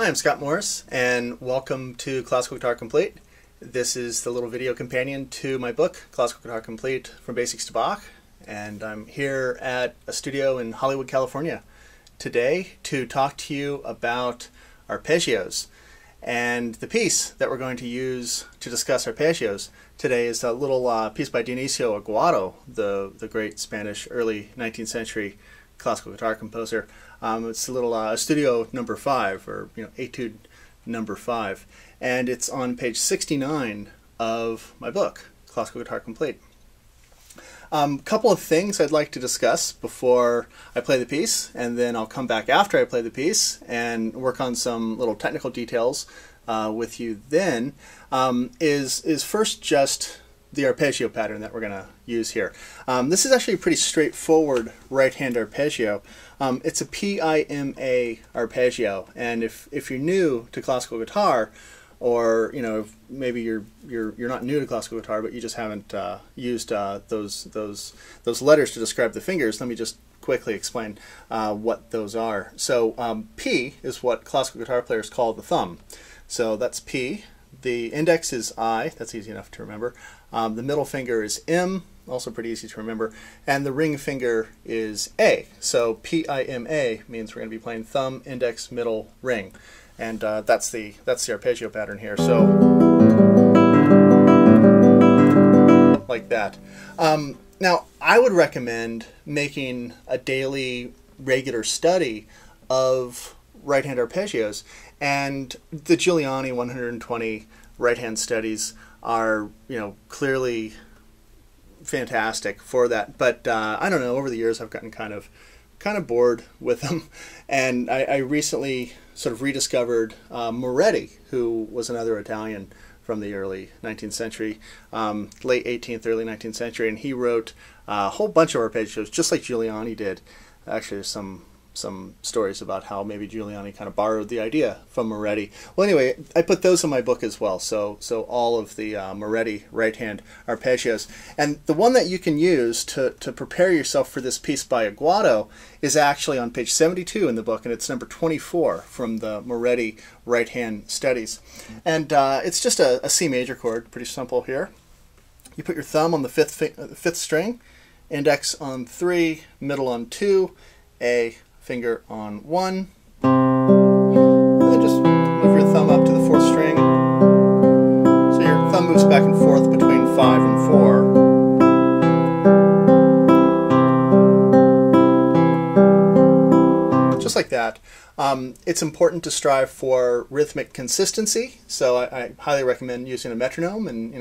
Hi, I'm Scott Morris, and welcome to Classical Guitar Complete. This is the little video companion to my book, Classical Guitar Complete from Basics to Bach, and I'm here at a studio in Hollywood, California today to talk to you about arpeggios. And the piece that we're going to use to discuss arpeggios today is a little piece by Dionisio Aguado, the great Spanish early 19th century classical guitar composer. It's a little Studio number 5, or Etude number 5, and it's on page 69 of my book, Classical Guitar Complete. Couple of things I'd like to discuss before I play the piece, and then I'll come back after I play the piece and work on some little technical details with you then, is first just the arpeggio pattern that we're going to use here. This is actually a pretty straightforward right-hand arpeggio. It's a PIMA arpeggio, and if you're new to classical guitar, or maybe you're not new to classical guitar, but you just haven't used those letters to describe the fingers, let me just quickly explain what those are. So P is what classical guitar players call the thumb. So that's P. The index is I, that's easy enough to remember. The middle finger is M, also pretty easy to remember. And the ring finger is A. So PIMA means we're going to be playing thumb, index, middle, ring. And that's the arpeggio pattern here. So like that. Now I would recommend making a daily regular study of right-hand arpeggios, and the Giuliani 120 right-hand studies are clearly fantastic for that. But I don't know, over the years I've gotten kind of bored with them, and I recently sort of rediscovered Moretti, who was another Italian from the early 19th century, late 18th, early 19th century, and he wrote a whole bunch of arpeggios just like Giuliani did. Actually, there's some stories about how maybe Giuliani kind of borrowed the idea from Moretti. Well, anyway, I put those in my book as well, so all of the Moretti right-hand arpeggios. And the one that you can use to prepare yourself for this piece by Aguado is actually on page 72 in the book, and it's number 24 from the Moretti right-hand studies. And it's just a C major chord, pretty simple here. You put your thumb on the fifth string, index on 3, middle on 2, A, finger on 1, and then just move your thumb up to the 4th string. So your thumb moves back and forth between 5 and 4. Just like that. It's important to strive for rhythmic consistency, so I highly recommend using a metronome and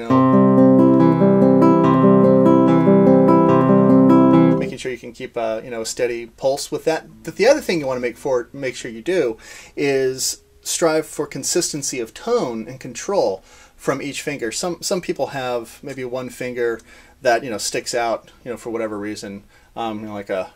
making sure you can keep a steady pulse with that. But the other thing you want to make sure you do is strive for consistency of tone and control from each finger. Some people have maybe one finger that sticks out for whatever reason, like a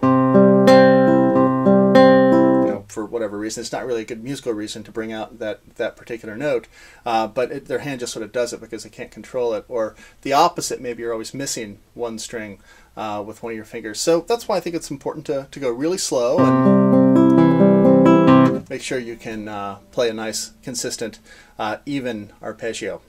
for whatever reason. It's not really a good musical reason to bring out that particular note, but their hand just sort of does it because they can't control it. Or the opposite, maybe you're always missing one string with one of your fingers. So that's why I think it's important to go really slow and make sure you can play a nice, consistent, even arpeggio.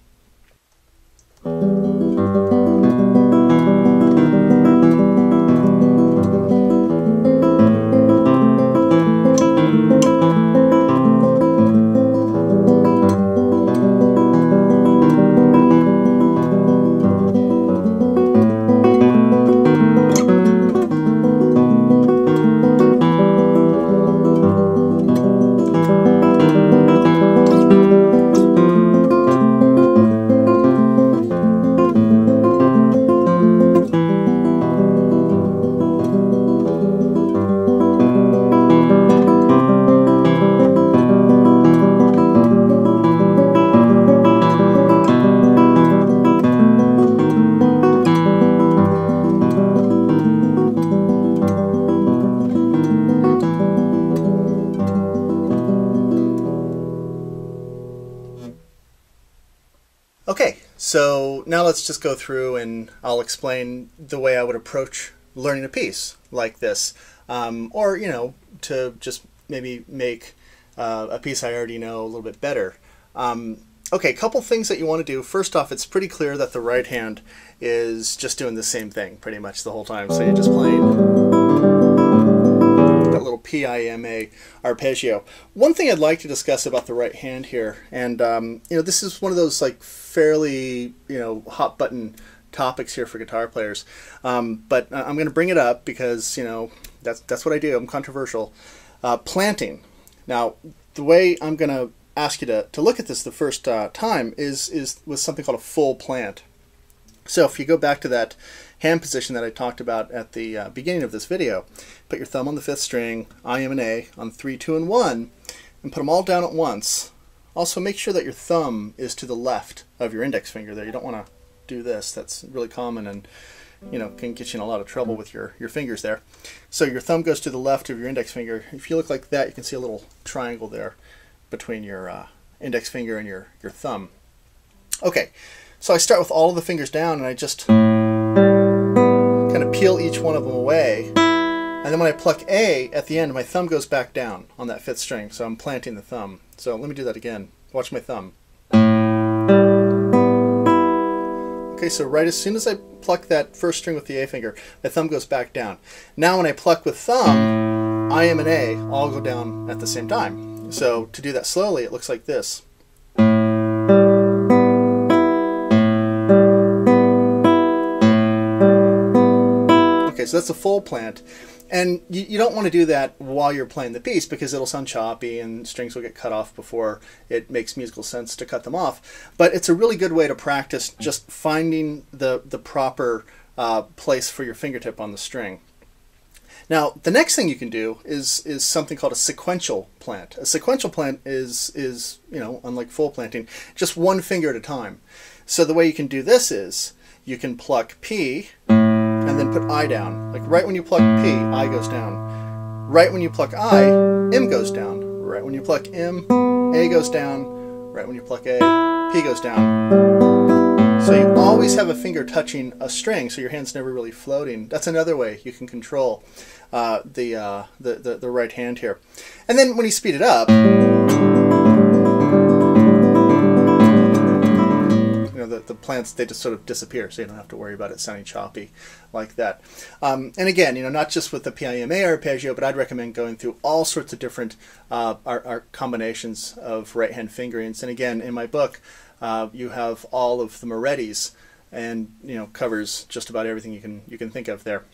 Okay, so now let's just go through and I'll explain the way I would approach learning a piece like this, or to just maybe make a piece I already know a little bit better. Okay, a couple things that you want to do. First off, it's pretty clear that the right hand is just doing the same thing pretty much the whole time. So you're just playing that little PIMA arpeggio. One thing I'd like to discuss about the right hand here, and this is one of those like fairly hot button topics here for guitar players, but I'm going to bring it up because that's what I do. I'm controversial. Planting. Now, the way I'm going to ask you to look at this the first time is with something called a full plant. So if you go back to that hand position that I talked about at the beginning of this video, put your thumb on the 5th string, I, M, and A on 3, 2, and 1, and put them all down at once. Also make sure that your thumb is to the left of your index finger there. You don't want to do this. That's really common and can get you in a lot of trouble with your fingers there. So your thumb goes to the left of your index finger. If you look like that, you can see a little triangle there between your index finger and your thumb. Okay, so I start with all of the fingers down and I just kind of peel each one of them away. And then when I pluck A at the end, my thumb goes back down on that 5th string. So I'm planting the thumb. So let me do that again. Watch my thumb. Okay, so right as soon as I pluck that 1st string with the A finger, my thumb goes back down. Now when I pluck with thumb, I, M, and A all go down at the same time. So to do that slowly, it looks like this. Okay, so that's a full plant. And you don't want to do that while you're playing the piece because it'll sound choppy and strings will get cut off before it makes musical sense to cut them off. But it's a really good way to practice just finding the proper place for your fingertip on the string. Now, the next thing you can do is something called a sequential plant. A sequential plant is unlike full planting, just one finger at a time. So the way you can do this is you can pluck P and then put I down. Like right when you pluck P, I goes down. Right when you pluck I, M goes down. Right when you pluck M, A goes down. Right when you pluck A, P goes down. So you always have a finger touching a string, so your hand's never really floating. That's another way you can control the right hand here. And then when you speed it up, the plants, they just sort of disappear, so you don't have to worry about it sounding choppy like that. And again, not just with the PIMA arpeggio, but I'd recommend going through all sorts of different combinations of right hand fingerings. And again, in my book, you have all of the Moretti's, and covers just about everything you can think of there.